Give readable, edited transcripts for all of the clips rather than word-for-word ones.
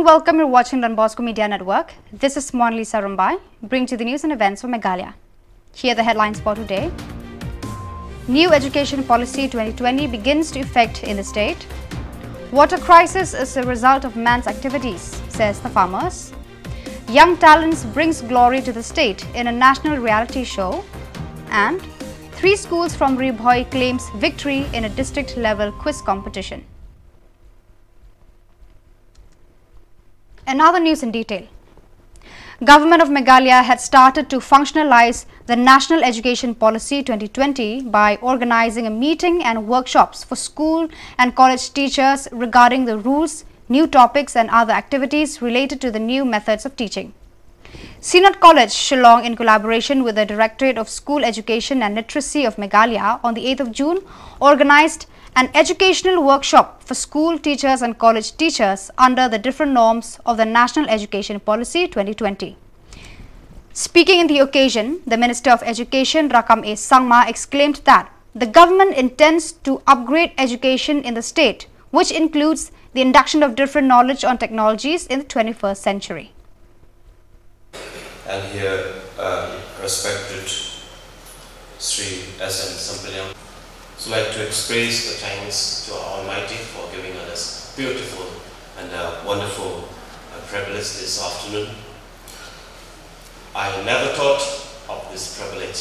and welcome. You're watching Don Bosco Media Network. This is Mona Lisa Rumbai, bringing you the news and events from Meghalaya. Here are the headlines for today. New Education Policy 2020 begins to effect in the state. Water crisis is a result of man's activities, says the farmers. Young talents brings glory to the state in a national reality show. And 3 schools from Ribhoi claims victory in a district-level quiz competition. Another news in detail. Government of Meghalaya had started to functionalize the National Education Policy 2020 by organizing a meeting and workshops for school and college teachers regarding the rules, new topics and other activities related to the new methods of teaching. Senior College Shillong, in collaboration with the Directorate of School Education and Literacy of Meghalaya on the 8th of June, organized an educational workshop for school teachers and college teachers under the different norms of the National Education Policy 2020. Speaking in the occasion, the Minister of Education Rakam A. Sangma exclaimed that the government intends to upgrade education in the state, which includes the induction of different knowledge on technologies in the 21st century. And here, respected Sri S.M. Sampayam, so like to express the thanks to our Almighty for giving us beautiful and wonderful privilege this afternoon. I never thought of this privilege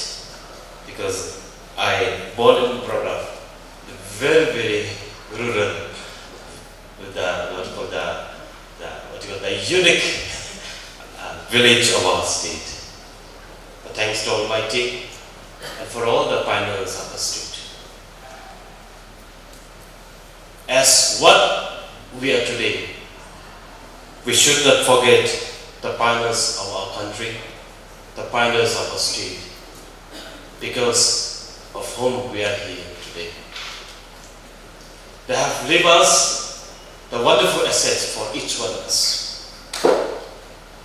because I born and brought up very, very rural with the unique village of our state. But thanks to Almighty and for all the pioneers of the state. As what we are today, we should not forget the pioneers of our country, the pioneers of our state, because of whom we are here today. They have left us the wonderful assets for each one of us.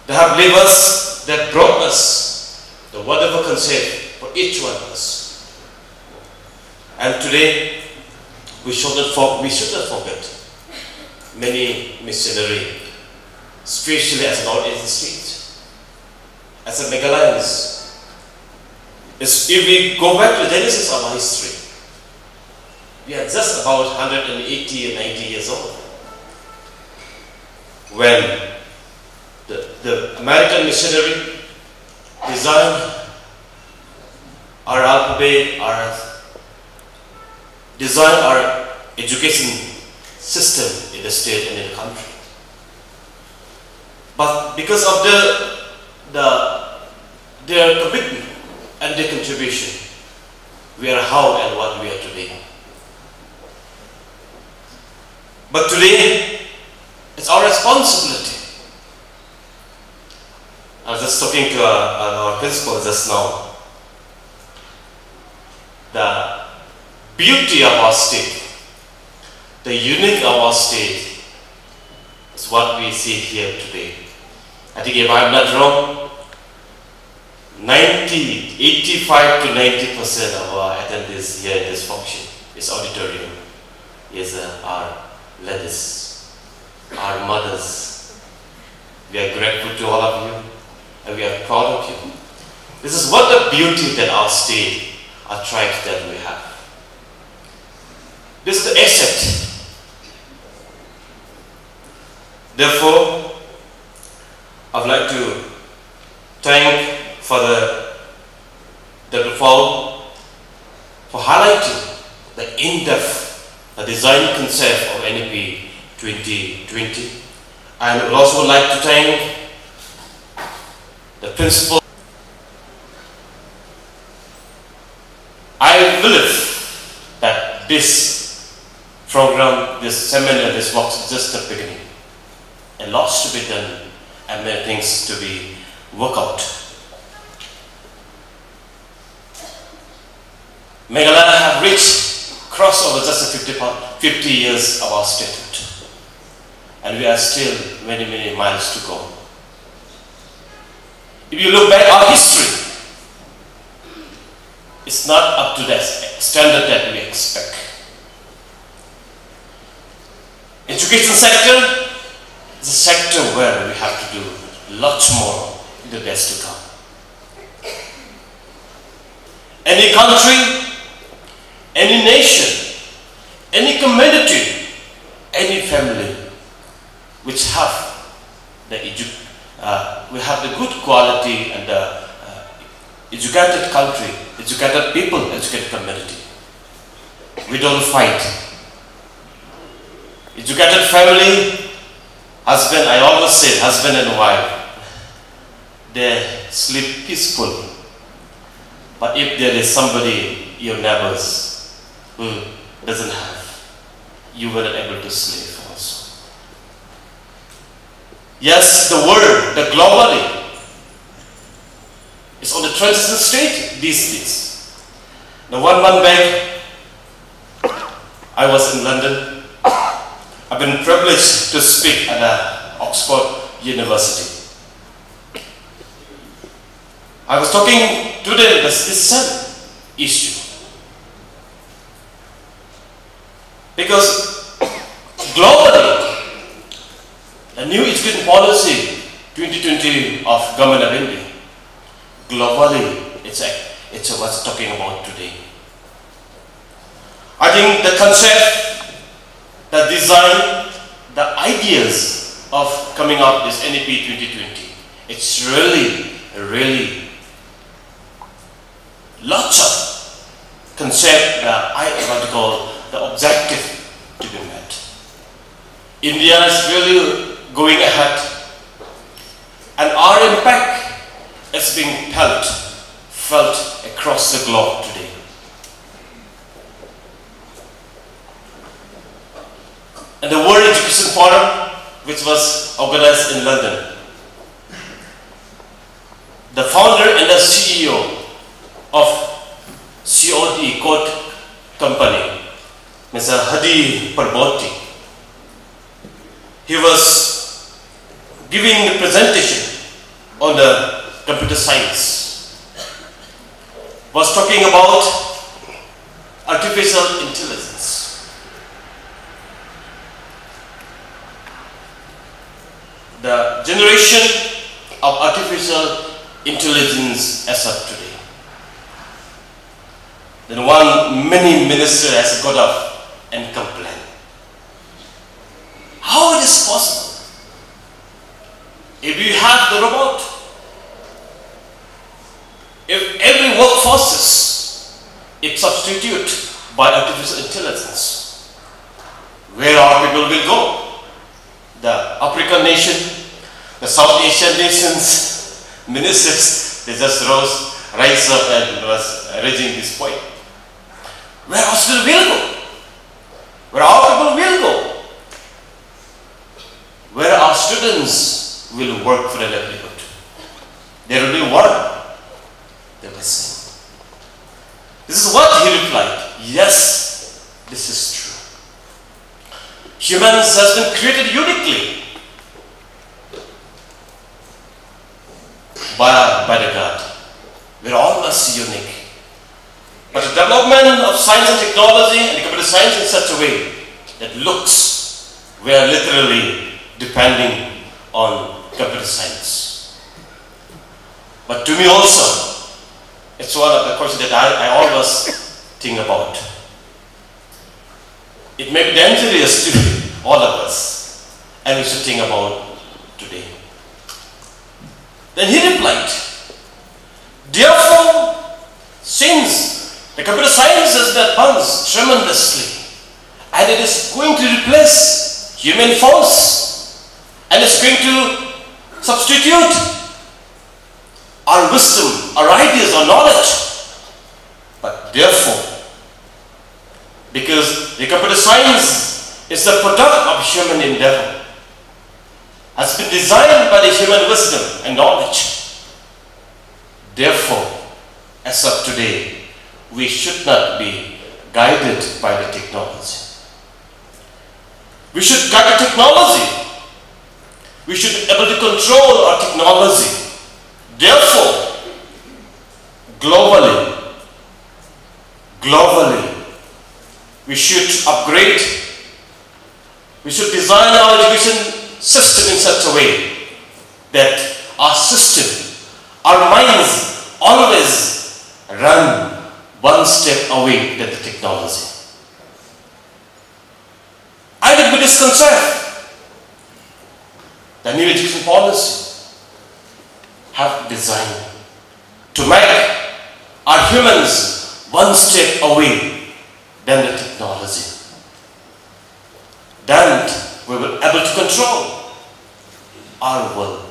They have left us that brought us the wonderful concept for each one of us. And today, we should not forget many missionaries, especially as North Asian state, as a Meghalayans. If we go back to the genesis of our history, we are just about 180 and 90 years old when the American missionary designed our alphabet, design our education system in the state and in the country. But because of their commitment and their contribution, we are how and what we are today. But today, it's our responsibility. I was just talking to our principal just now. The beauty of our state, the unique of our state is what we see here today. I think if I'm not wrong, 85 to 90% of our attendees here in this function, this auditorium, is our ladies, our mothers. We are grateful to all of you and we are proud of you. This is what the beauty that our state, our tribes that we have. This is the asset. Therefore, I would like to thank for the fall for highlighting the in-depth design concept of NEP 2020. I would also like to thank the principal. I believe that this program, this seminar, this work is just the beginning. A lot to be done and many things to be worked out. Meghalaya have reached crossover just 50 years of our statute. And we are still many, many miles to go. If you look back at our history, it's not up to that standard that we expect. Education sector is a sector where we have to do lots more in the days to come. Any country, any nation, any community, any family which have the good quality and the educated country, educated people, educated community. We don't fight. Educated family, husband, I always say husband and wife, they sleep peacefully. But if there is somebody, your neighbors, who doesn't have, you were not able to sleep also. Yes, the world, the globally, is on the transition state these days. Now 1 month back, I was in London. I've been privileged to speak at Oxford University. I was talking to them this same issue. Because globally, the new education policy 2020 of Government of India, globally, it's what's talking about today. I think the concept, the design, the ideas of coming up this NEP 2020, it's really lots of concept, what you call the objective to be met. India is really going ahead, and our impact is being felt across the globe today. And the World Education Forum, which was organized in London, the founder and the CEO of COD Code Company, Mr. Hadi Parboti, he was giving a presentation on the computer science, was talking about artificial intelligence. The generation of artificial intelligence as of today. Then many minister has got up and complained. How it is possible? If you have the robot, if every workforces is substituted by artificial intelligence, where our people will go? The African nation, the South Asian nations, ministers, they just rise up and was raising this point. Where our people will go? Where our people will go? Where our students will work for a livelihood? There will be one, they will say. This is what he replied. Yes, this is true. Humans has been created uniquely by the God. We're all of us unique. But the development of science and technology and computer science in such a way that we are literally depending on computer science. But to me also, it's one of the questions that I always think about. It may be dangerous to all of us, and we should think about today. Then he replied, therefore, since the computer science has advanced tremendously, and it is going to replace human force, and it's going to substitute our wisdom, our ideas, our knowledge, but therefore, because the computer science is the product of human endeavor, has been designed by the human wisdom and knowledge. Therefore, as of today, we should not be guided by the technology. We should guide the technology. We should be able to control our technology. Therefore, globally, we should upgrade. We should design our education system in such a way that our system, our minds always run one step away than the technology. I would be disconcerted. The new education policy have designed to make our humans one step away than the technology. Then we will be able to control our world.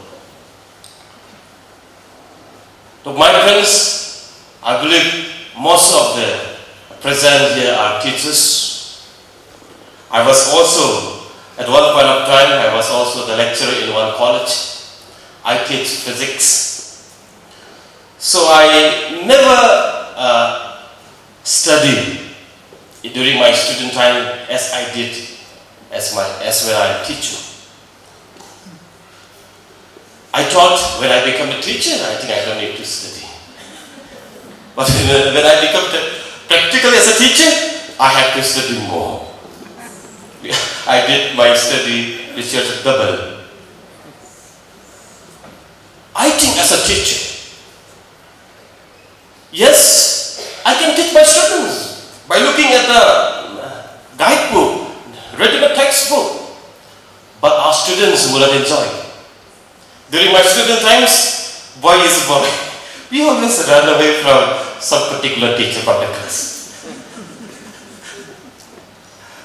So my friends, I believe most of the present here are teachers. I was also, at one point of time, I was also the lecturer in one college. I teach physics. So I never studied during my student time as I did as when I teach. I thought when I become a teacher, I think I don't need to study. But when I become practically as a teacher, I have to study more. I did my study research double. I think as a teacher, yes, I can teach my students by looking at the guidebook, reading a textbook, but our students will not enjoy it. During my student times, boy is boy. We always run away from some particular teacher from the class.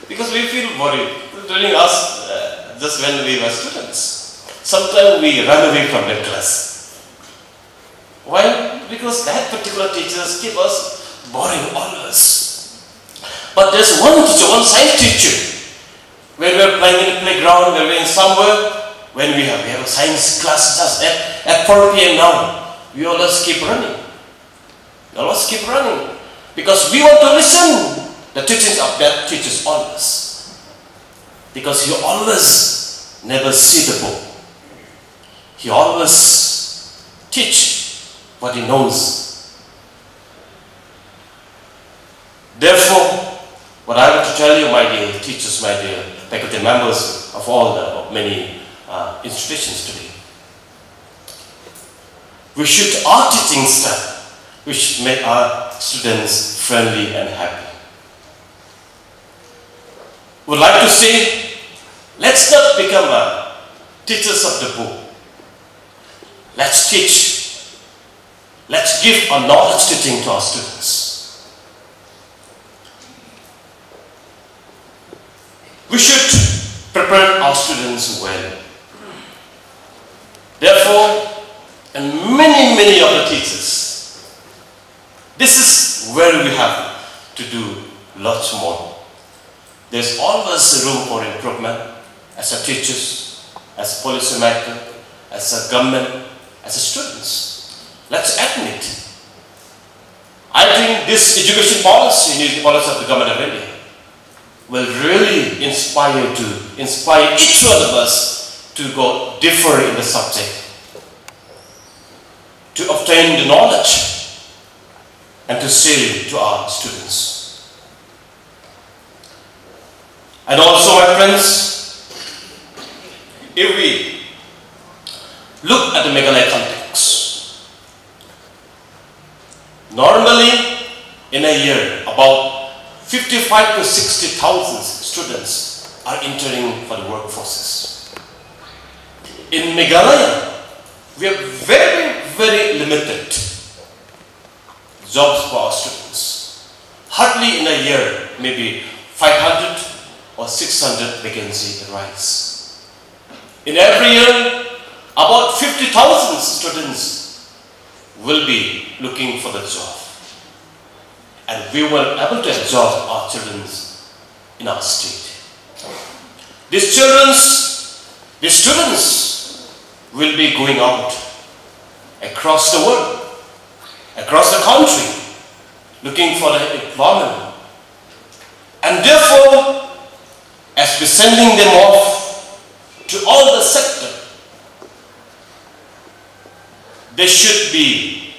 Because we feel worried. During us, just when we were students, sometimes we run away from the class. Why? Because that particular teachers keep us boring always. But there's one teacher, one science teacher. When we're playing in the playground, when we're in somewhere, when we have a science class just at 4 p.m. now, we always keep running. We always keep running. Because we want to listen the teachings of that teachers always. Because he always never see the book. He always teach what he knows. Therefore, what I want to tell you, my dear teachers, my dear faculty members of all the many institutions today, we should our teaching style, we should make our students friendly and happy. Would like to say, let's not become teachers of the book. Let's teach. Let's give a knowledge teaching to our students. We should prepare our students well. Therefore, and many of the teachers, this is where we have to do lots more. There's always room for improvement as a teachers, as a policymaker, as a government, as a students. Let's admit. I think this education policy, the policy of the government of India, will really inspire each one of us to go differ in the subject, to obtain the knowledge, and to share to our students. And also, my friends, if we look at the Meghalaya context, normally in a year about 55 to 60,000 students are entering for the workforces. In Meghalaya, we have very limited jobs for our students. Hardly in a year, maybe 500 or 600 vacancies arise. In every year, about 50,000 students will be looking for the job. And we were able to absorb our children in our state. These students will be going out across the world, across the country, looking for employment. And therefore, as we're sending them off to all the sector, they should be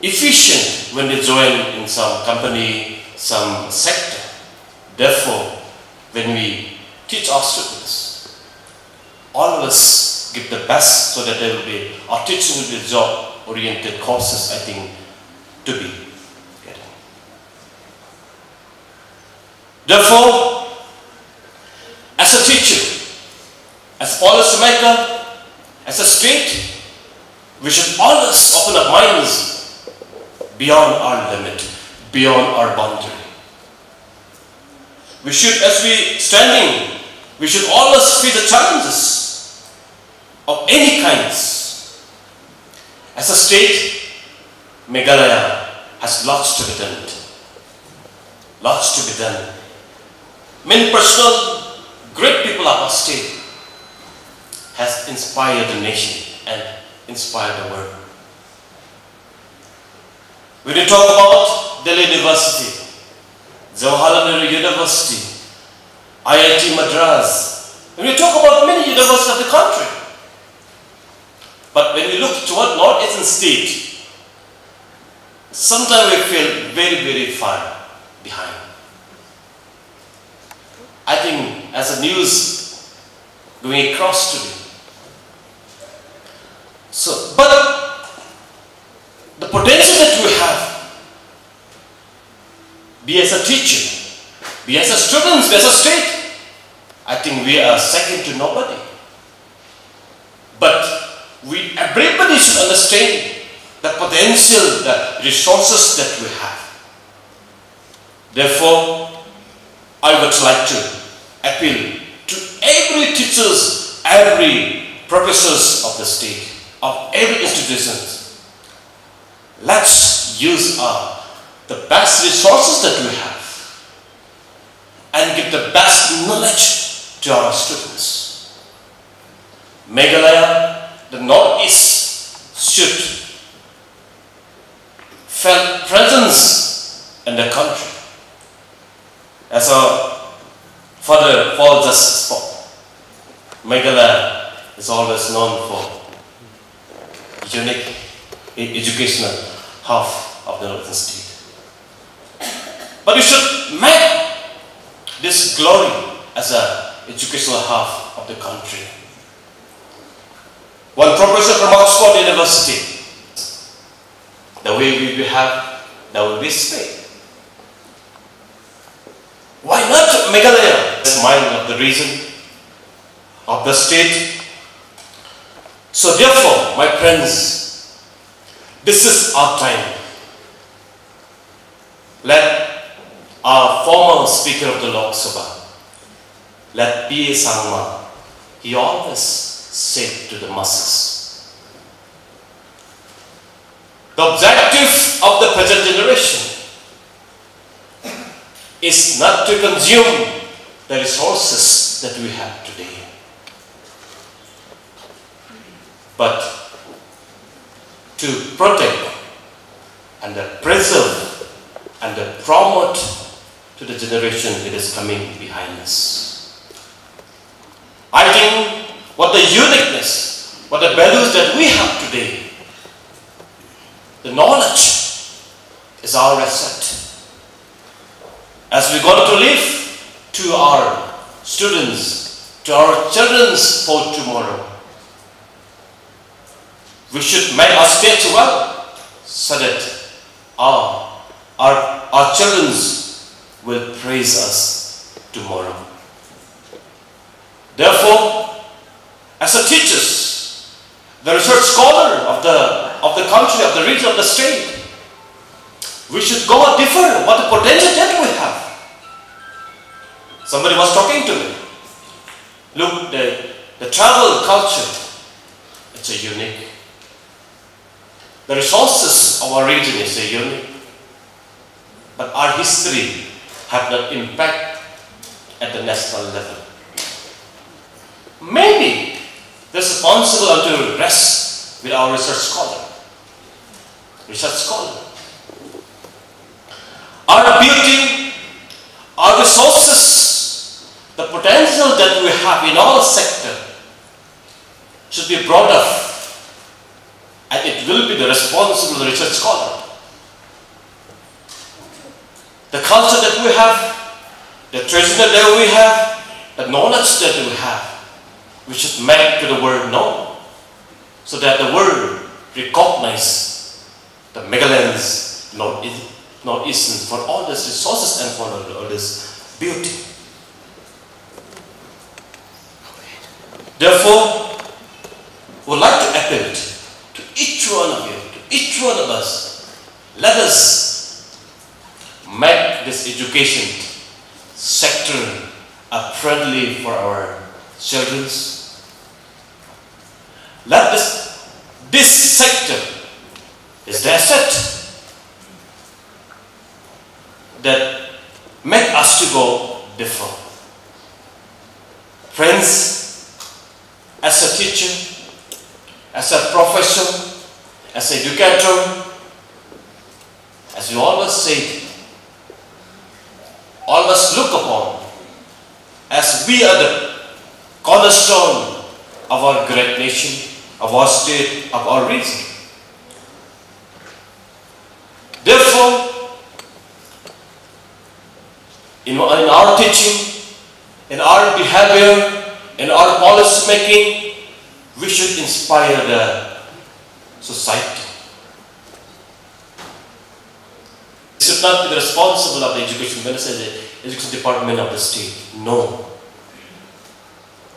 efficient when they join in some company, some sector. Therefore, when we teach our students, all of us give the best so that there will be, our teaching will be job-oriented courses, I think, to be getting. Therefore, as a teacher, as policymaker, as a state, we should always open our minds beyond our limit, beyond our boundary. We should, as we standing, we should always face the challenges of any kinds. As a state, Meghalaya has lots to be done. Lots to be done. Many personal, great people of our state has inspired the nation and inspired the world. When you talk about Delhi University, Jawaharlal University, IIT Madras, when you talk about many universities of the country, but when we look toward North-Eastern state, sometimes we feel very, very far behind. I think as a news going across today. So, but the potential that we have, be as a teacher, be as a student, be as a state, I think we are second to nobody. But everybody should understand the potential, the resources that we have. Therefore, I would like to appeal to every teachers, every professors of the state, of every institution. Let's use the best resources that we have and give the best knowledge to our students. Meghalaya, the Northeast, should feel presence in the country. As our Father Paul just spoke, Meghalaya is always known for unique educational half of the northern state. But we should make this glory as an educational half of the country. One professor from Oxford University, the way we behave, that will be Spain. Why not Meghalaya? That's mind of the region, of the state. So therefore, my friends, this is our time. Let our former Speaker of the Lok Sabha, let B.A. Sangma, he always said to the masses, the objective of the present generation is not to consume the resources that we have today, but to protect and preserve and promote to the generation that is coming behind us. I think what the uniqueness, what the values that we have today, the knowledge is our asset. As we're going to live to our students, to our children's for tomorrow, we should make our state well so that our children will praise us tomorrow. Therefore, as a teachers, the research scholar of the country, of the region, of the state, we should go different. What the potential that we have. Somebody was talking to me. Look, the travel culture, it's a unique. The resources of our region is a unique. But our history have not impact at the national level. Maybe the responsibility to rest with our research scholar. Our beauty, our resources, the potential that we have in all sectors should be brought up, and it will be the responsibility of the research scholar. The culture that we have, the tradition that we have, the knowledge that we have, we should make to the world known, so that the world recognize the Megalayans, Northeastern, for all these resources and for all this beauty. Therefore, we would like to appeal to each one of you, to each one of us, let us make this education sector friendly for our children. Let this sector is the asset that make us to go different. Friends, as a teacher, as a professor, as an educator, as you always say, always look upon as we are the cornerstone of our great nation, of our state, of our region. Therefore, in our teaching, in our behavior, in our policy making, we should inspire the society. It should not be the responsible of the education minister, the education department of the state. No.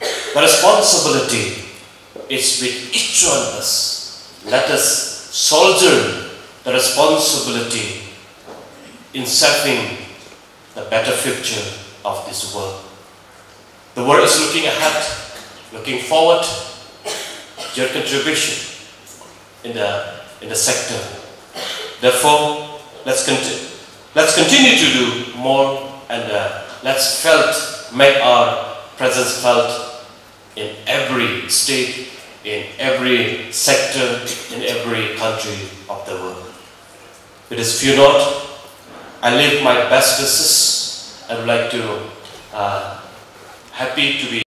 The responsibility is with each one of us. Let us soldier the responsibility in shaping the better future of this world. The world is looking ahead, looking forward to your contribution in the sector. Therefore, let's continue to do more, and let's make our presence felt in every state, in every sector, in every country of the world. With this few notes, I leave my best wishes. I would like to happy to be.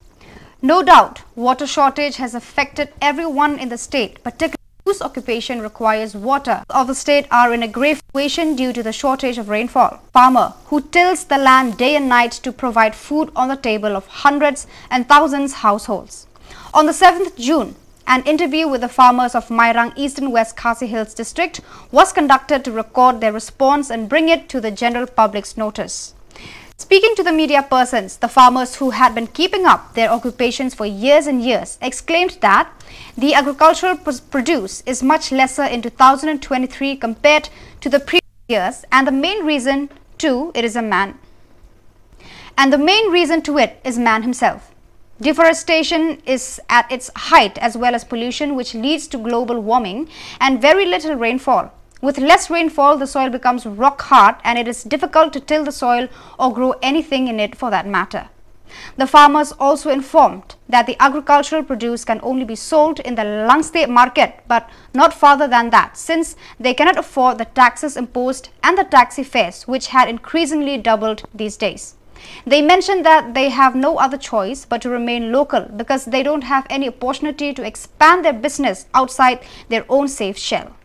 No doubt, water shortage has affected everyone in the state, particularly whose occupation requires water. Of the state are in a grave situation due to the shortage of rainfall. Farmer who tills the land day and night to provide food on the table of hundreds and thousands households. On the 7th June, an interview with the farmers of Mairang Eastern West Khasi Hills district was conducted to record their response and bring it to the general public's notice. Speaking to the media persons, the farmers who had been keeping up their occupations for years and years exclaimed that the agricultural produce is much lesser in 2023 compared to the previous years, and the main reason to it is man himself. Deforestation is at its height, as well as pollution, which leads to global warming and very little rainfall. With less rainfall, the soil becomes rock hard and it is difficult to till the soil or grow anything in it for that matter. The farmers also informed that the agricultural produce can only be sold in the Langste market, but not farther than that, since they cannot afford the taxes imposed and the taxi fares, which had increasingly doubled these days. They mentioned that they have no other choice but to remain local because they don't have any opportunity to expand their business outside their own safe shell.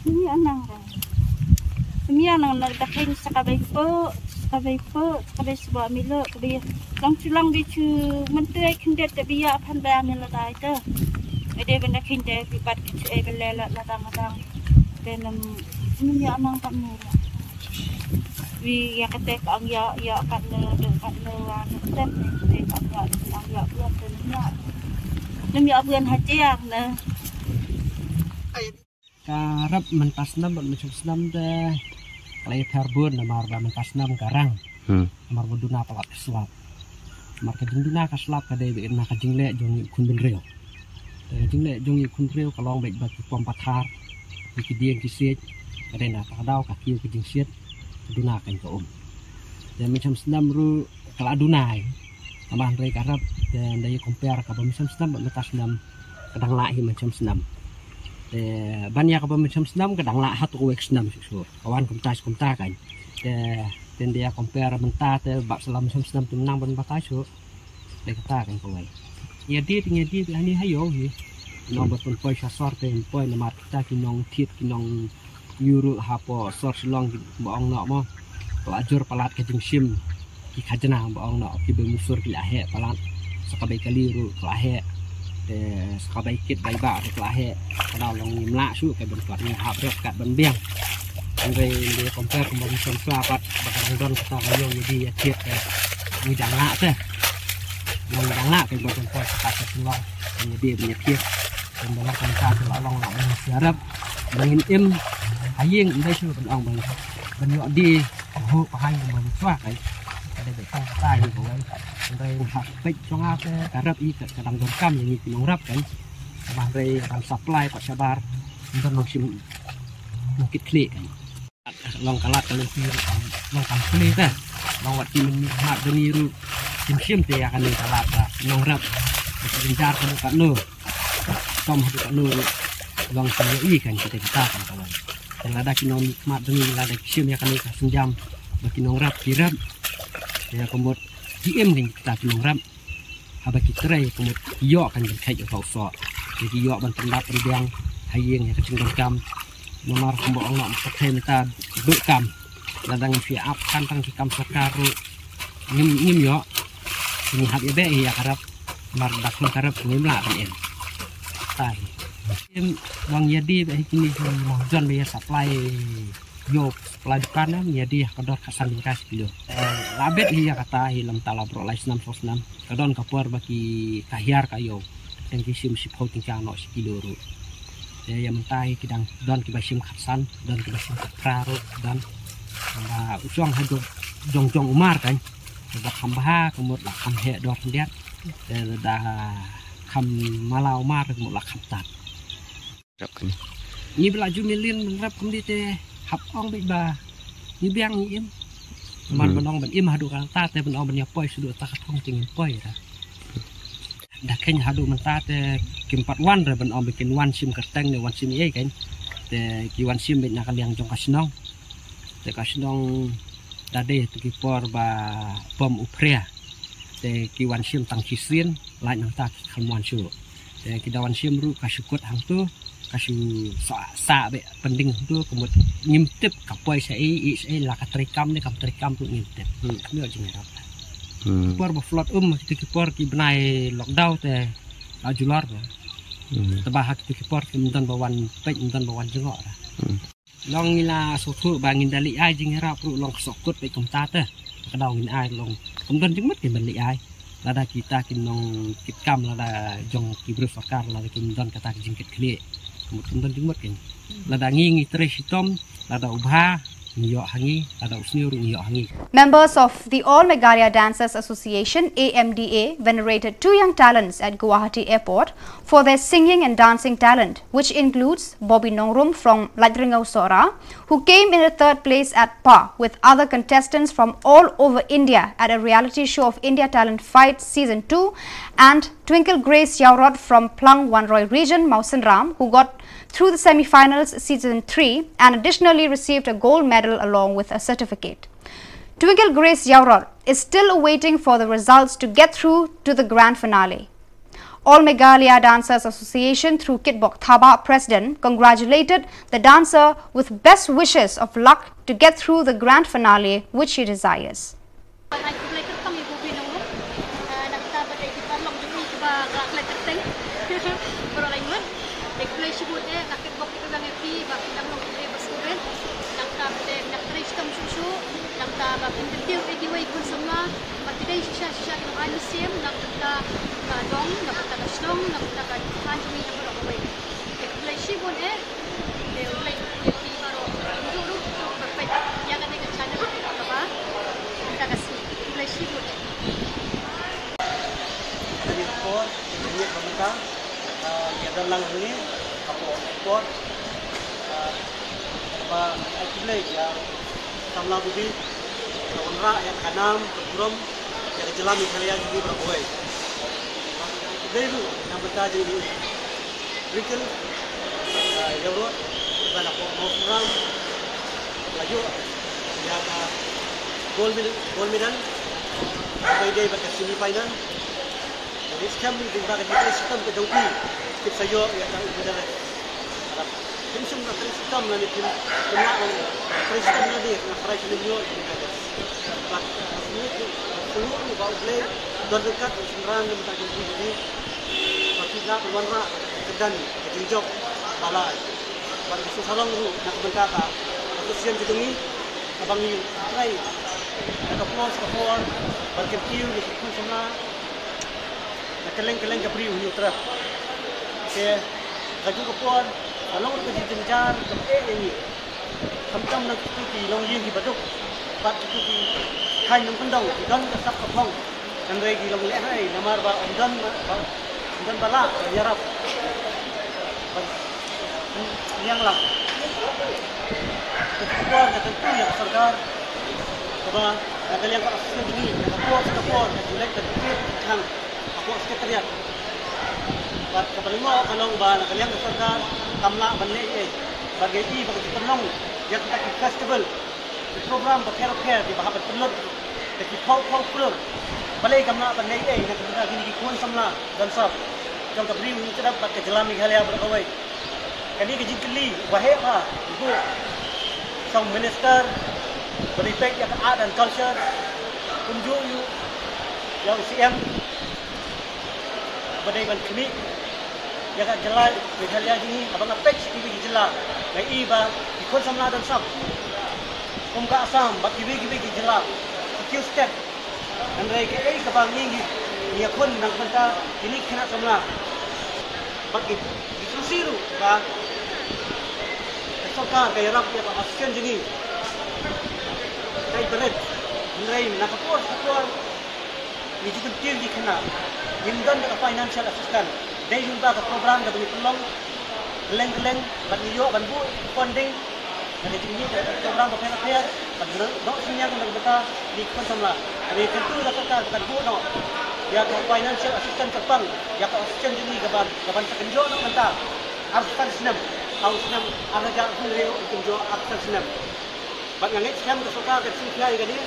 Ini anang nagdaking sa kabay po, sebuah milo, kabay lang culang bicu menteri kindet biya pan bayan nila tayo. Ede benda kindet bibat kicu belela ladang benam ini anang kamu. Wi ya ketek ang ya kan wan tem ketek ang ya buat tennya. Nem ya buan hajiang na. Karap mentasnam macam senam deh. Kalau terbun namar mentasnam garang. Namar boduna palat selap. Namar kajingduna kaslap kadai be na kajingle jong kun benreo. Kajingle jong kun reo kalong baik bagi pom pathar. Biki dieng kisit kadai na takadau kakiu kajing siet duna kan ko Dan macam senam ru kala dunai. Namar rei karap dan daya compare ka macam senam mentasnam kadang lahi macam senam. Banyak apa macam senam kadang lah hatu wek senam susu kawan kumta kan dan dia compare mentah bab selam macam senam tu menang ban batai su dia kata kan kau jadi ani hayo ni nombor pun poi sasor te poi nama kita kinong tit kinong euro hapo sor Shillong baong nak mo pelajur palat kajing sim ki khajana baong nak ki bemusur ki lahe palat sakabai kali ru lahe sekabai kit bai ba kelahe kalau long nimla su ke ben kuat ni hap rek kat ben biang andre dia compare kembali macam selapat bakal don kata kayo jadi ya cit ni dangla teh yang dangla ke ben kuat kata Shillong jadi punya kit dan dalam kata long long siarap bangin im haying indai su ben ong ben yo di ho pahai ben swa kai ada betul tai ko Rei hak pek cong apa karap ikat kadang dorkam yang itu nongrap kan sama rei akan supply pak sabar untuk nongsim mungkin klik kan long kalat kalau piru long kampli dah long wat kimen mat deniru sim te akan kalat nongrap kejar kan no tom hadu kan no long sendiri kan kita kan kawan dan ada kinom mat deniru ada sim akan senjam bagi nongrap kirap ya kemudian DM kan kita nongrap haba kita rai kemudian yo kan kai yo so jadi yo ban pendap pendang hayeng ya kecing kam nomor kumbo Allah pakai ta bekam ladang fi ap kan tang kam sakaru ngim yo ini hab be ya karap mar dak karap ngim la kan en tai em bang yadi be kini mo jon be supply yo pelajaran jadi kador kasan kas kilo labet hiya kata hilam tala bro lai 6 kadon kapur bagi kahiar kayo yang kisim si pauting kano si kilo ru ya mentai kidang don kibasim kasan don kibasim kapraru dan usong hado jong umar kan ba khamba kumut la kham he dor ndiat da kham mala umar kumut la kham tat ni belaju milin mengrap kendi te hap ong be ba ni biang ni im man benong ben im hadu kan ta te benong ben ya poi sudu ta thong ting poi ra da ken hadu men ta te kimpat wan re benong bikin wan sim kerteng ne wan sim ye kan te ki wan sim be na kaliang jong Khasinews te Khasinews da de tu ki por ba pom uprea te ki wan sim tang kisien lai nang ta kham wan su te ki da wan sim ru kasukut hang tu kasih sa be penting tu kemudian ngintip kapoi saya la katrikam ni katrikam tu ngintip kami aja ngerap por baflot kita por ki benai lockdown te ajular tebahak kita por ki mundan bawan pek mundan bawan jengok long ila sotu bangin dali ai jing ngerap ru long sokut pe komta te kadau ngin ai long mundan jengmet ki bali ai lada kita kinong kitkam lada jong ki berfakar lada kindan kata jingkit kli kemudian jumut kan lada ngi tres hitom lada ubha niyo hangi lada usniur niyo hangi. Members of the All Meghalaya Dancers Association AMDA venerated 2 young talents at Guwahati Airport for their singing and dancing talent, which includes Bobby Nongrum from Ladringau Sora, who came in 3rd place at par with other contestants from all over India at a reality show of India Talent Fight Season 2, and Twinkle Grace Yaurod from Plung Wanroy region, Mausanram, who got through the semi-finals Season 3 and additionally received a gold medal along with a certificate. Twinkle Grace Yaurod is still awaiting for the results to get through to the grand finale. All Meghalaya Dancers Association through Kitbok Thaba President congratulated the dancer with best wishes of luck to get through the grand finale which she desires. Dalam ini aku ekspor yang samla budi onra yang kanam berum yang jelam Meghalaya juga berbuai. Dulu nama kita jadi berikut jauh bukan aku mau kurang laju yang gold medal sampai ke semi final. Jadi sekarang di bagian sistem kedongki kita sayo yang sudah Prinsip na sistem na ni prinsip na di na para sa ninyo but semua ni bau play dan dekat sebenarnya na matagal di pati na wanra kedan ketinjok balai pada susarong ru na kabenta ka asosian jidungi abang ni try na kapos kapor berkempiu di kun semna na keleng-keleng ka priu ni utra ke kaju kapor kalau kita jenjar ke ini, kami nak cuci long yin di baduk, bat cuci kain yang pendau, dan kesak kepong, dan lagi long lehai, namar ba dan bala, yarap, yang lah. Ketua tentu yang sergar, sebab ada yang asal ini, kapor, julek dan kecil, hang, kapor sekretariat. Keperluan kalau bahan kalian keserkan kamla balik bagi penolong yang kita festival program berker di bahasa penolong di pau pelur balik kamla balik yang kita gini kuan samla dan sab jauh keberi untuk dapat ke jalan Meghalaya berkawai kini kejikli wahai apa ibu sang minister beripek yang art and culture kunjung yang CM berdaikan kini yang jelas Meghalaya ini abang apek TV jelas lagi ba ikut samla dan sab kumka asam bak TV jelas secure step dan lagi kabang ini ia pun nang benta ini kena samla bagi disusiru ba kesokar kaya rap ya asken jini kai belet nrai nakapor ni juga tinggi kena himdan ke financial assistance dari jumpa ke program ke penolong geleng-geleng ban iyo ban bu funding dari tinggi ke program ke pihak ban dok senyang ke beta di konsamla dari tentu dapat bukan bu no ya ke financial assistance kepang ya ke assistance ini ke ban sekenjo no beta arsan senam senam ada jak sendiri untuk jo arsan senam ban ngangit senam ke soka ke singkai ke ni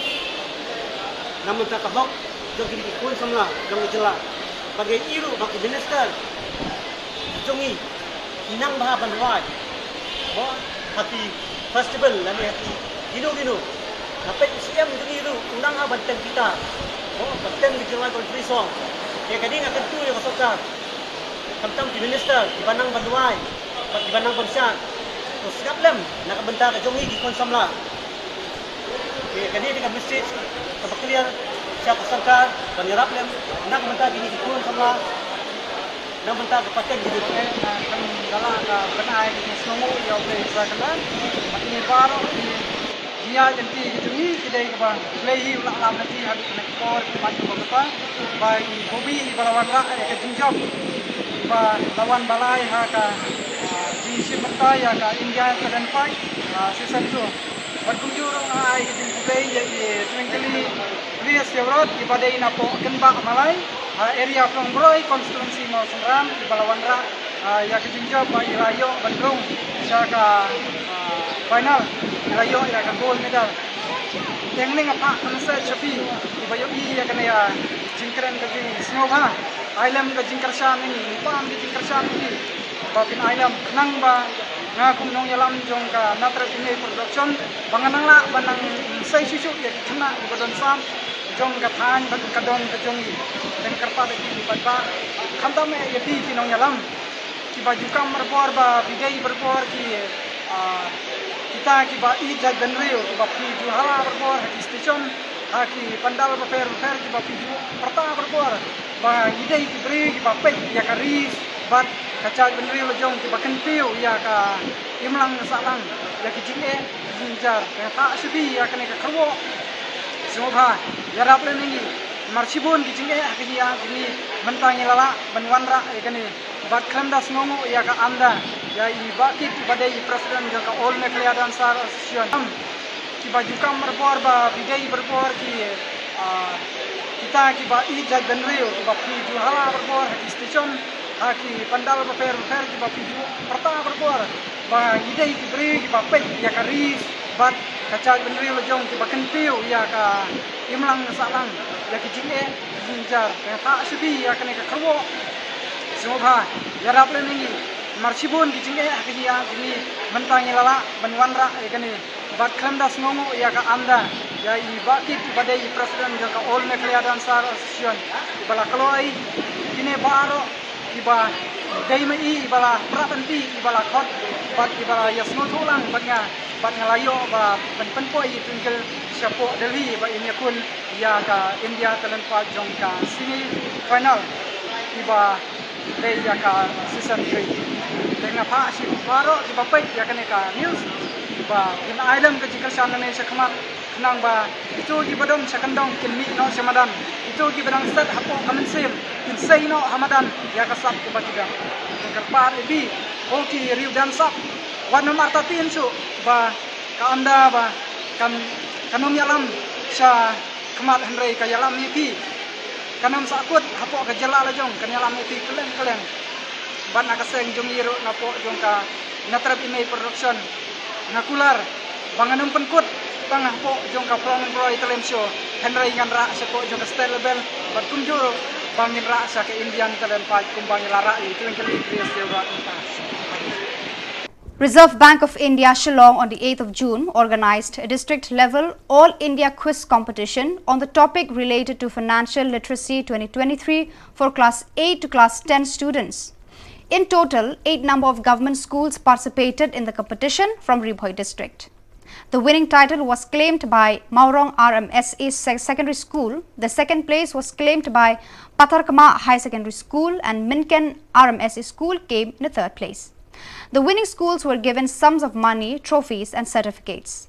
namun tak kabok jadi ikut samla jong jelas bagi iru bagi minister jongi inang baha banwai bo hati festival lani hati gino sampai siam jongi iru unang ha banteng kita bo banteng di jalan country song ya kadang akan tu ya kasokar kamtam di minister di banang banwai di banang bangsa to siap lem nak benta ke jongi di konsamla ya kadang dengan message ke clear siapa serkar penyerap lem nak mentah gini dikun sama nak mentah kepaten gitu kan dalam benai di semua yang boleh serkan ini baru dia jadi gitu ni kedai kebang play ulang lam nanti habis nak kor maju berapa bagi hobi balawan rak ke jinjok lawan balai ha ka jinsi mata ya ka India Seven Fight season 2 berkunjung orang ai ke play jadi twinkly Ria Sevrot di pada inapo Kenbak Malay area Plongbroi konstituensi Mau Seram di Balawanra ya kejinjau bagi Rayo Bandung siaka final Rayo ya kan gold medal yang ni ngapa kan saya cepi di bayo i ya kan ya jingkran ke snowba Ailam ka jingkarshan ini, pam di jingkarshan ini. Bapin ailam kenang ba ngakum nong yalam jong ka natra ini production banganang la banang sai susu ya kena di badan sam jong ka than ban ka don ka jong i dan karpa di badba khanta me ya pi ki nong yalam ki baju kam berbor ba bidai berbor ki kita ki ba i jag dan rio ki ba pi juhala berbor ki station ki pandal beper ki ba pi ju perta berbor ba idai ki beri ki ba pe ya karis bat kacau benri lejong ki bakan piu ya ka imlang salang ya ki jinge jinjar ya tak sebi ya kene ka kerwo semua ya rap le ni marsibun ki jinge ki ya ni mentangi lala benwanra ya kene bat khandas ngomo ya ka anda ya i bakit badai presiden ja ka all Meghalaya Dancer Association ki baju kam berbor ba bidai berbor ki kita ki ba i jag benri ki ba pi juhala berbor ki station ki pandal beper ki ba pi ju perta berbor ba idai ki beri ki ba pe ya karis bat kacau benri lejong ki bakan piu ya ka imlang salang ya ki jinge jinjar ya tak sebi ya kene ka kerwo semua ya rap le ni marsibun ki jinge ki ya ni mentangi lala benwanra ya kene bat khandas ngomo ya ka anda ya i bakit badai presiden ja ka all Meghalaya Dancer Association bala kaloi kine baro iba dai mai ibala prapanti ibala khot bat ibala yasno tholang batnya bat ngalayo ba penpoi tunggal siapo Delhi ba ini kun ya ka India talent park jong ka semi final iba dai ya ka season 3 dengan pa si baro iba pai ya kene ka news iba in island ke jikarshan ne sekhamat nang ba itu gi badom sakandong kinmi no semadan itu gi badang sat hapo kamen sim in sei no hamadan ya kasap ke batiga kerpat ebi oki riu dan sap wan nomor tatin su ba ka anda ba kanom yalam sha kemat henrei ka yalam ni pi kanam sakut hapo ka jala la jong kan yalam ni pi keleng ban akaseng jong iru napo jong ka natrap imei production nakular banganum penkut tangah po jong ka prong roy talent show henrei ngan ra sa po jong ka state level bat kunjur bangin ra sa ke Indian talent park kumbang lara itu yang kali create ra Reserve Bank of India Shillong on the 8th of June organized a district-level all-India quiz competition on the topic related to Financial Literacy 2023 for Class 8 to Class 10 students. In total, 8 number of government schools participated in the competition from Ribhoi district. The winning title was claimed by Maurong RMSA Secondary School. The second place was claimed by Patharkama High Secondary School, and Minken RMSA School came in the third place. The winning schools were given sums of money, trophies and certificates.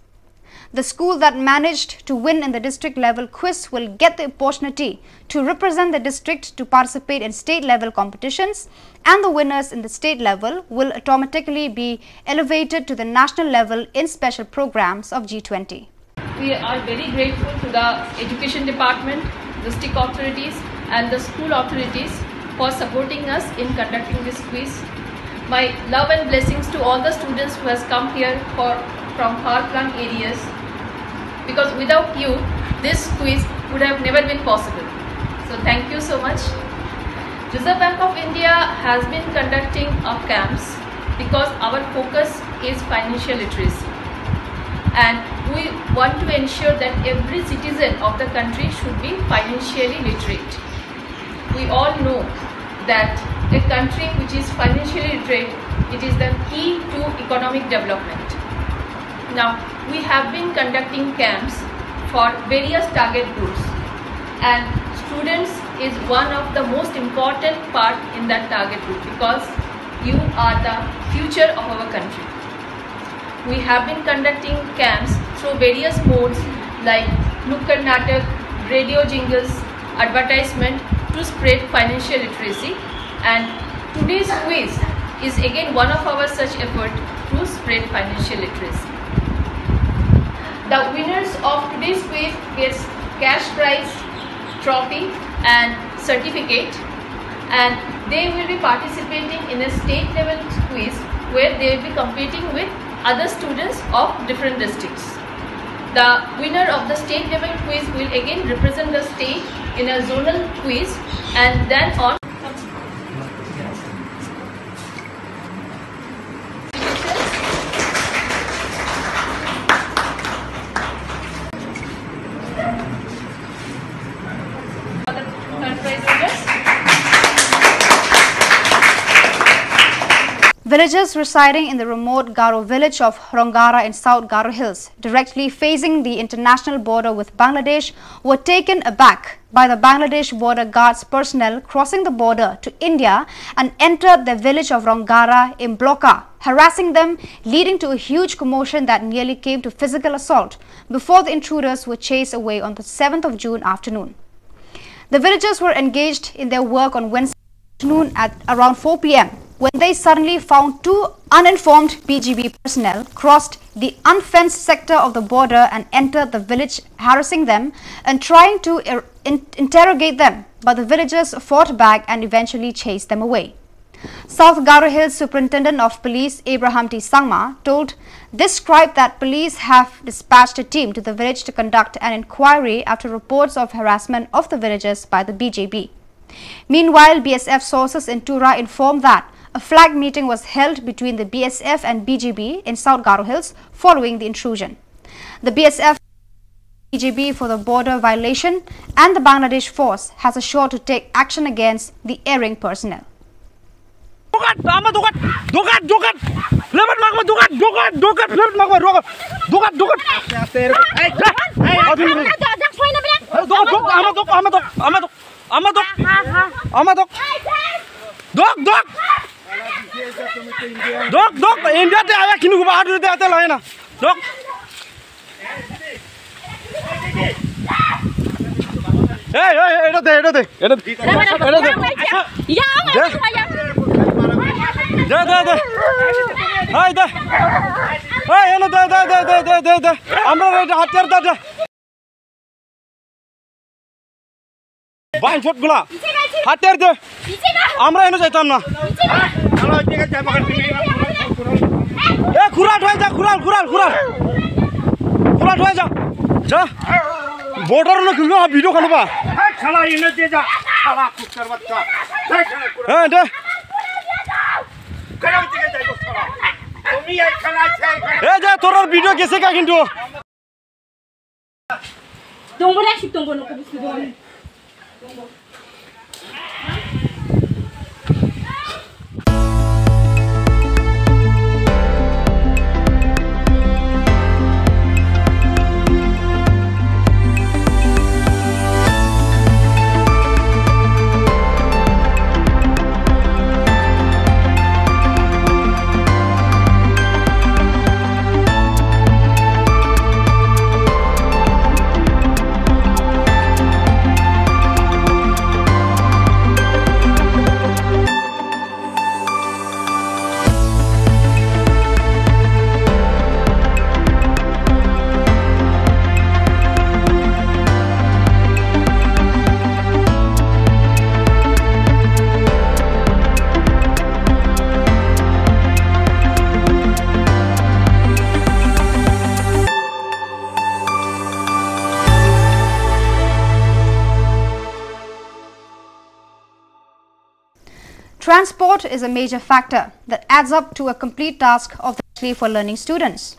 The school that managed to win in the district level quiz will get the opportunity to represent the district to participate in state level competitions, and the winners in the state level will automatically be elevated to the national level in special programs of G20. We are very grateful to the Education Department, district authorities and the school authorities for supporting us in conducting this quiz. My love and blessings to all the students who has come here from far-flung areas, because without you, this quiz would have never been possible. So thank you so much. Reserve Bank of India has been conducting our camps because our focus is financial literacy. And we want to ensure that every citizen of the country should be financially literate. We all know that a country which is financially literate, it is the key to economic development. Now, we have been conducting camps for various target groups, and students is one of the most important part in that target group, because you are the future of our country. We have been conducting camps through various modes like Nukkad Natak, radio jingles, advertisement to spread financial literacy, and today's quiz is again one of our such effort to spread financial literacy. The winners of today's quiz gets cash prize, trophy and certificate, and they will be participating in a state level quiz where they will be competing with other students of different districts. The winner of the state level quiz will again represent the state in a zonal quiz, and then on Villagers residing in the remote Garo village of Rongara in South Garo Hills, directly facing the international border with Bangladesh, were taken aback by the Bangladesh border guards personnel crossing the border to India and entered the village of Rongara in Bloka, harassing them, leading to a huge commotion that nearly came to physical assault before the intruders were chased away on the 7th of June afternoon. The villagers were engaged in their work on Wednesday afternoon at around 4 p.m. when they suddenly found two uninformed BGB personnel crossed the unfenced sector of the border and entered the village, harassing them and trying to interrogate them, but the villagers fought back and eventually chased them away. South Garo Hills Superintendent of Police Abraham T. Sangma described that police have dispatched a team to the village to conduct an inquiry after reports of harassment of the villagers by the BJP. Meanwhile, BSF sources in Tura informed that a flag meeting was held between the BSF and BGB in South Garo Hills following the intrusion. The BSF BGB for the border violation and the Bangladesh force has assured to take action against the erring personnel. India te aya kinu bahar de ate laye na dok eta de ya hai de hey eno de amra eta hatyar da bain shot gula hatyar de amra eno jaitam na खुराट हो जा जा border में क्यों video खाने बा चला इन्हें दे जा चला कुकर बच्चा हां दे करा उठे जाए तो चला तुम ये खाना छे ए जा तोरा वीडियो कैसे का किंतु तुम बोले शिप तुम बोलो कुछ दो Transport is a major factor that adds up to a complete task of for learning students.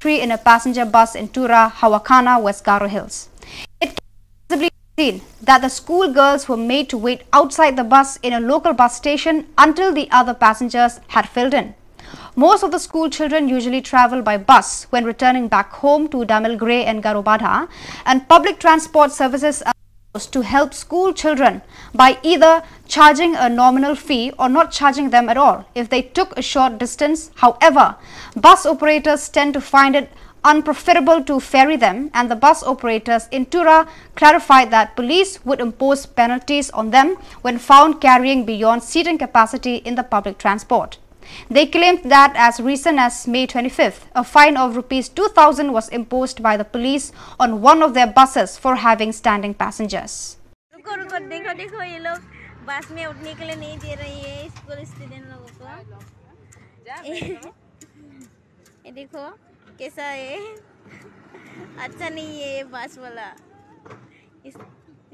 In a passenger bus in Tura, Hawakana, West Garo Hills. It can visibly be seen that the school girls were made to wait outside the bus in a local bus station until the other passengers had filled in. Most of the school children usually travel by bus when returning back home to Damil Grey and Garobadha, and public transport services are to help school children by either charging a nominal fee or not charging them at all if they took a short distance. However, bus operators tend to find it unprofitable to ferry them, and the bus operators in Tura clarified that police would impose penalties on them when found carrying beyond seating capacity in the public transport. They claimed that as recent as May 25th, a fine of Rs 2,000 was imposed by the police on one of their buses for having standing passengers. कैसा है अच्छा नहीं है ये बस वाला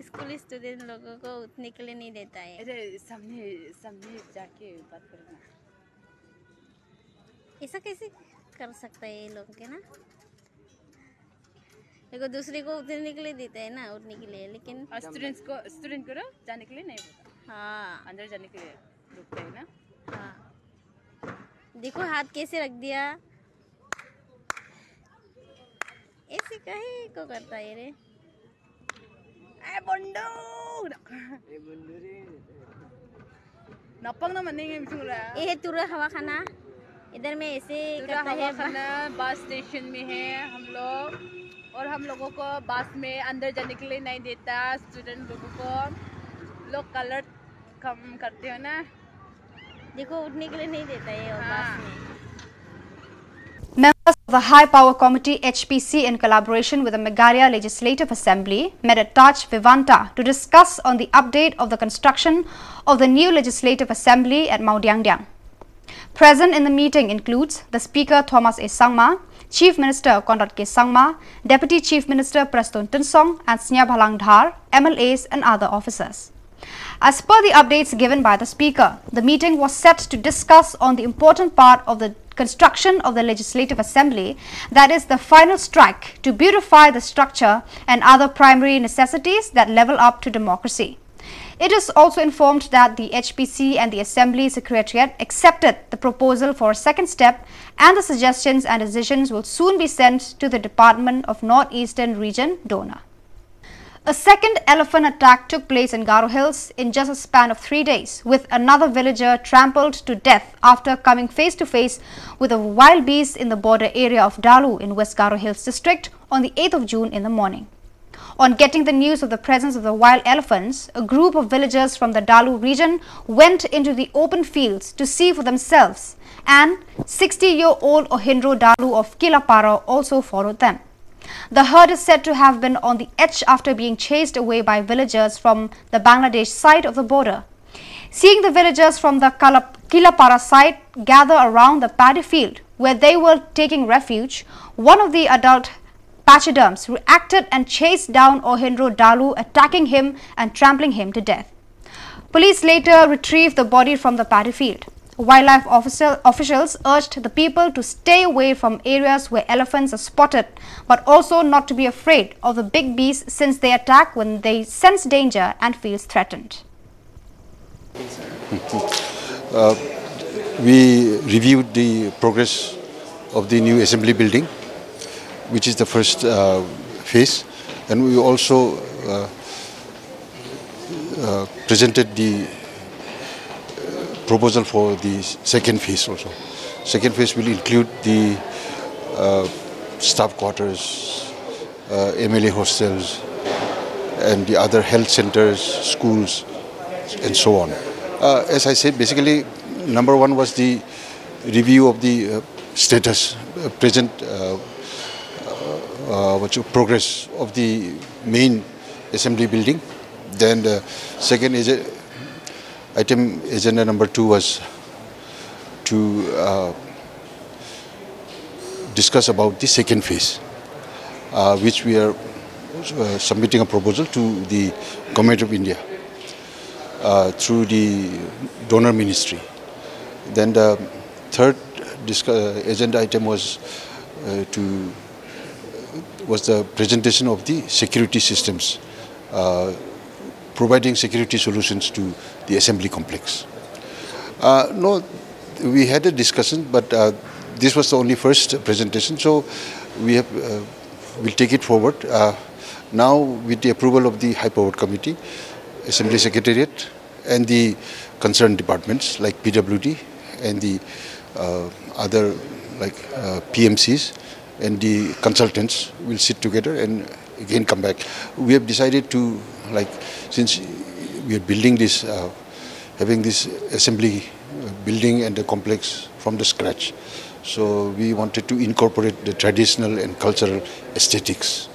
school student लोगों को उठने के लिए नहीं देता है सामने जाके बात करना ऐसा कैसे कर सकता है ये लोग के ना देखो दूसरे को उठने के लिए देता है ना उठने के लिए लेकिन स्टूडेंट को जाने के लिए नहीं देता हाँ अंदर जाने के लिए रुकता है ना हाँ देखो हाथ कैसे रख दिया, ऐसे कहे को करता है रे। ये तुरा हवा खाना इधर में ऐसे करता है। बस स्टेशन में है हम लोग, और हम लोगों को बस में अंदर जाने के लिए नहीं देता। स्टूडेंट लोगों को लोग कलर कम करते हो ना, देखो उठने के लिए नहीं देता है और बस में। Members of the High Power Committee HPC in collaboration with the Meghalaya Legislative Assembly met at Taj Vivanta to discuss on the update of the construction of the new Legislative Assembly at Maudiangdiang. Present in the meeting includes the Speaker Thomas A. Sangma, Chief Minister Conrad K. Sangma, Deputy Chief Minister Preston Tinsong and Snya Bhalang Dhar, MLAs and other officers. As per the updates given by the Speaker, the meeting was set to discuss on the important part of the construction of the Legislative Assembly, that is the final strike to beautify the structure and other primary necessities that level up to democracy. It is also informed that the HPC and the Assembly Secretariat accepted the proposal for a second step, and the suggestions and decisions will soon be sent to the Department of Northeastern Region donor. A second elephant attack took place in Garo Hills in just a span of 3 days, with another villager trampled to death after coming face to face with a wild beast in the border area of Dalu in West Garo Hills district on the 8th of June in the morning. On getting the news of the presence of the wild elephants, a group of villagers from the Dalu region went into the open fields to see for themselves, and 60-year-old Ohindro Dalu of Kilapara also followed them. The herd is said to have been on the edge after being chased away by villagers from the Bangladesh side of the border. Seeing the villagers from the Kilapara side gather around the paddy field where they were taking refuge, one of the adult pachyderms reacted and chased down Ohindro Dalu, attacking him and trampling him to death. Police later retrieved the body from the paddy field. Wildlife officials urged the people to stay away from areas where elephants are spotted, but also not to be afraid of the big beasts since they attack when they sense danger and feel threatened. We reviewed the progress of the new assembly building, which is the first phase, and we also presented the proposal for the second phase also. Second phase will include the staff quarters, MLA hostels, and the other health centers, schools, and so on. As I said, basically, number one was the review of the status, present progress of the main assembly building. Then the second item, agenda number 2, was to discuss about the second phase, which we are submitting a proposal to the Government of India through the donor ministry. Then the third agenda item was the presentation of the security systems, providing security solutions to the assembly complex. No, we had a discussion, but this was the only first presentation, so we have we'll take it forward. Now, with the approval of the High Power Committee, Assembly Secretariat, and the concerned departments like PWD and the other like PMCs and the consultants will sit together and again come back. We have decided to, like, since we are building this, having this assembly building and the complex from the scratch, so we wanted to incorporate the traditional and cultural aesthetics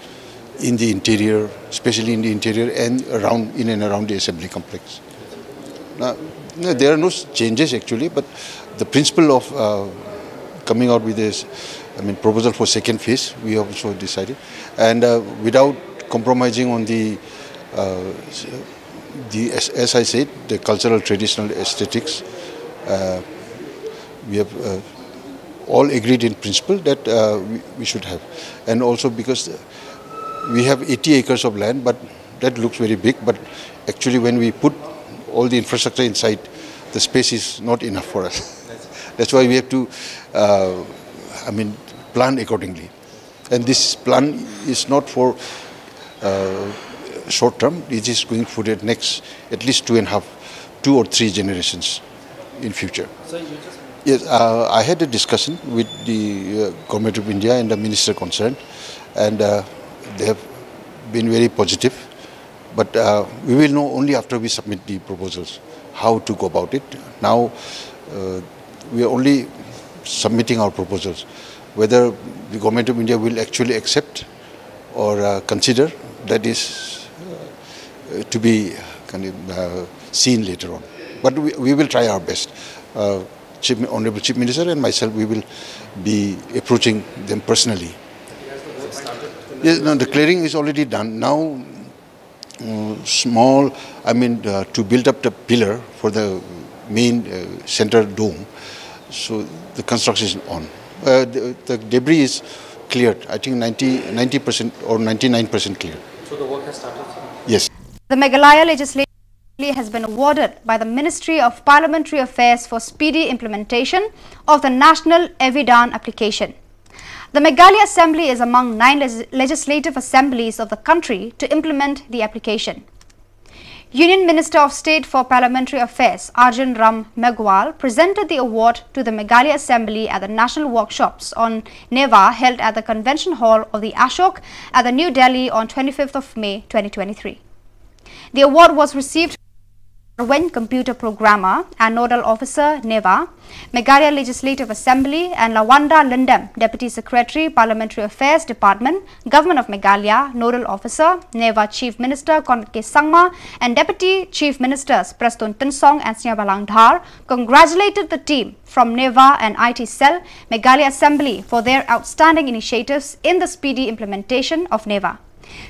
in the interior, especially in the interior and in and around the assembly complex. Now, there are no changes actually, but the principle of coming out with this, proposal for second phase, we have also decided, and without compromising on the as I said, the cultural traditional aesthetics, we have all agreed in principle that we should have, and also because we have 80 acres of land, but that looks very big, but actually when we put all the infrastructure inside, the space is not enough for us. That's why we have to, plan accordingly. And this plan is not for short term. It is going for the next at least 2 or 3 generations in future. Yes, I had a discussion with the Government of India and the Minister concerned, and they have been very positive. But we will know only after we submit the proposals how to go about it. Now we are only submitting our proposals. Whether the Government of India will actually accept or consider, that is to be seen later on. But we will try our best. Honorable Chief Minister and myself, we will be approaching them personally. Yes, no, the clearing is already done. Now, to build up the pillar for the main center dome, so the construction is on. The debris is cleared. I think 90% or 99% cleared. So the work has started? Yes. The Meghalaya legislature has been awarded by the Ministry of Parliamentary Affairs for speedy implementation of the National Evidan application. The Meghalaya Assembly is among 9 legislative assemblies of the country to implement the application. Union Minister of State for Parliamentary Affairs Arjun Ram Meghwal presented the award to the Meghalaya Assembly at the national workshops on NEVA held at the Convention Hall of the Ashok at the New Delhi on 25th of May 2023. The award was received by Computer Programmer and Nodal Officer NEVA, Meghalaya Legislative Assembly, and Lawanda Lindem, Deputy Secretary, Parliamentary Affairs Department, Government of Meghalaya, Nodal Officer, NEVA Chief Minister Konke Sangma, and Deputy Chief Ministers Prastun Tinsong and Snehabalang Dhar congratulated the team from NEVA and IT Cell, Meghalaya Assembly for their outstanding initiatives in the speedy implementation of NEVA.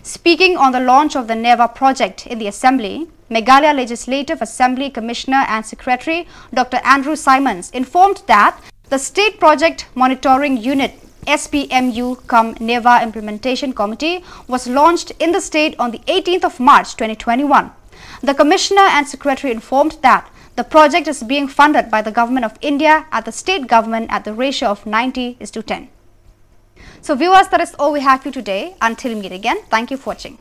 Speaking on the launch of the NEVA project in the Assembly, Meghalaya Legislative Assembly Commissioner and Secretary Dr. Andrew Simons informed that the State Project Monitoring Unit SPMU-NEVA Implementation Committee was launched in the state on the 18th of March 2021. The Commissioner and Secretary informed that the project is being funded by the Government of India at the state government at the ratio of 90:10. So viewers, that is all we have for you today. Until we meet again, thank you for watching.